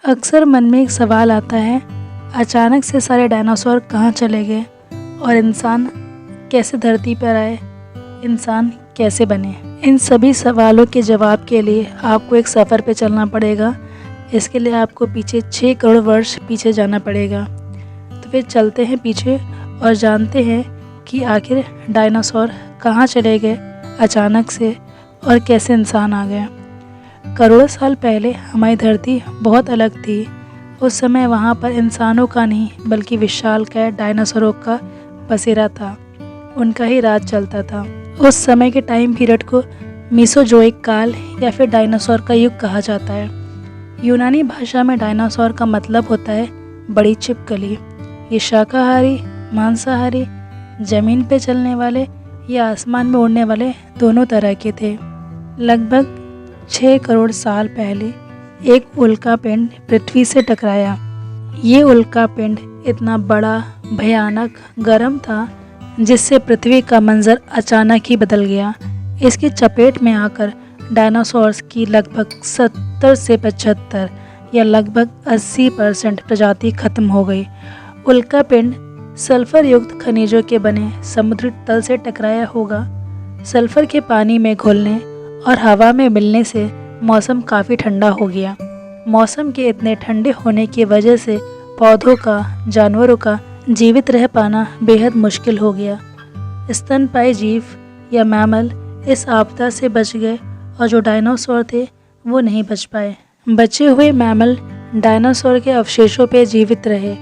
अक्सर मन में एक सवाल आता है, अचानक से सारे डायनासोर कहाँ चले गए और इंसान कैसे धरती पर आए, इंसान कैसे बने। इन सभी सवालों के जवाब के लिए आपको एक सफ़र पे चलना पड़ेगा। इसके लिए आपको पीछे 6 करोड़ वर्ष पीछे जाना पड़ेगा। तो फिर चलते हैं पीछे और जानते हैं कि आखिर डायनासोर कहाँ चले गए अचानक से और कैसे इंसान आ गए। करोड़ों साल पहले हमारी धरती बहुत अलग थी। उस समय वहाँ पर इंसानों का नहीं बल्कि विशालकाय डायनासोरों का बसेरा था, उनका ही राज चलता था। उस समय के टाइम पीरियड को मीसोजोइक काल या फिर डायनासोर का युग कहा जाता है। यूनानी भाषा में डायनासोर का मतलब होता है बड़ी छिपकली। ये शाकाहारी, मांसाहारी, ज़मीन पे चलने वाले या आसमान में उड़ने वाले दोनों तरह के थे। लगभग 6 करोड़ साल पहले एक उल्कापिंड पृथ्वी से टकराया। ये उल्कापिंड इतना बड़ा, भयानक, गर्म था जिससे पृथ्वी का मंजर अचानक ही बदल गया। इसकी चपेट में आकर डायनासोर्स की लगभग 70 से 75 या लगभग 80% प्रजाति खत्म हो गई। उल्कापिंड सल्फर युक्त खनिजों के बने समुद्री तल से टकराया होगा। सल्फर के पानी में घुलने और हवा में मिलने से मौसम काफ़ी ठंडा हो गया। मौसम के इतने ठंडे होने की वजह से पौधों का, जानवरों का जीवित रह पाना बेहद मुश्किल हो गया। स्तनपायी जीव या मैमल इस आपदा से बच गए और जो डायनासोर थे वो नहीं बच पाए। बचे हुए मैमल डायनासोर के अवशेषों पर जीवित रहे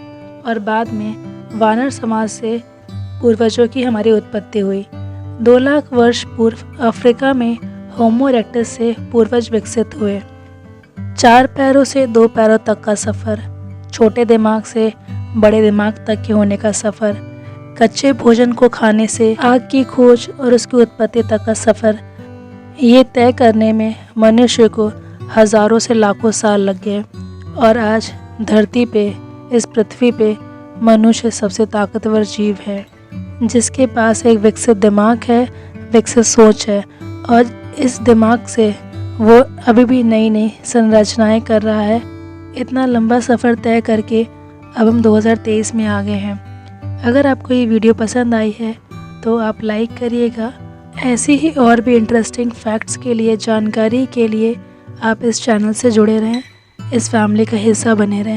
और बाद में वानर समाज से पूर्वजों की हमारी उत्पत्ति हुई। 2 लाख वर्ष पूर्व अफ्रीका में होमो इरेक्टस से पूर्वज विकसित हुए। 4 पैरों से 2 पैरों तक का सफ़र, छोटे दिमाग से बड़े दिमाग तक के होने का सफ़र, कच्चे भोजन को खाने से आग की खोज और उसकी उत्पत्ति तक का सफ़र, ये तय करने में मनुष्य को हज़ारों से लाखों साल लग गए। और आज धरती पे, इस पृथ्वी पे मनुष्य सबसे ताकतवर जीव है, जिसके पास एक विकसित दिमाग है, विकसित सोच है और इस दिमाग से वो अभी भी नई नई संरचनाएं कर रहा है। इतना लंबा सफ़र तय करके अब हम 2023 में आ गए हैं। अगर आपको ये वीडियो पसंद आई है तो आप लाइक करिएगा। ऐसी ही और भी इंटरेस्टिंग फैक्ट्स के लिए, जानकारी के लिए आप इस चैनल से जुड़े रहें, इस फैमिली का हिस्सा बने रहें।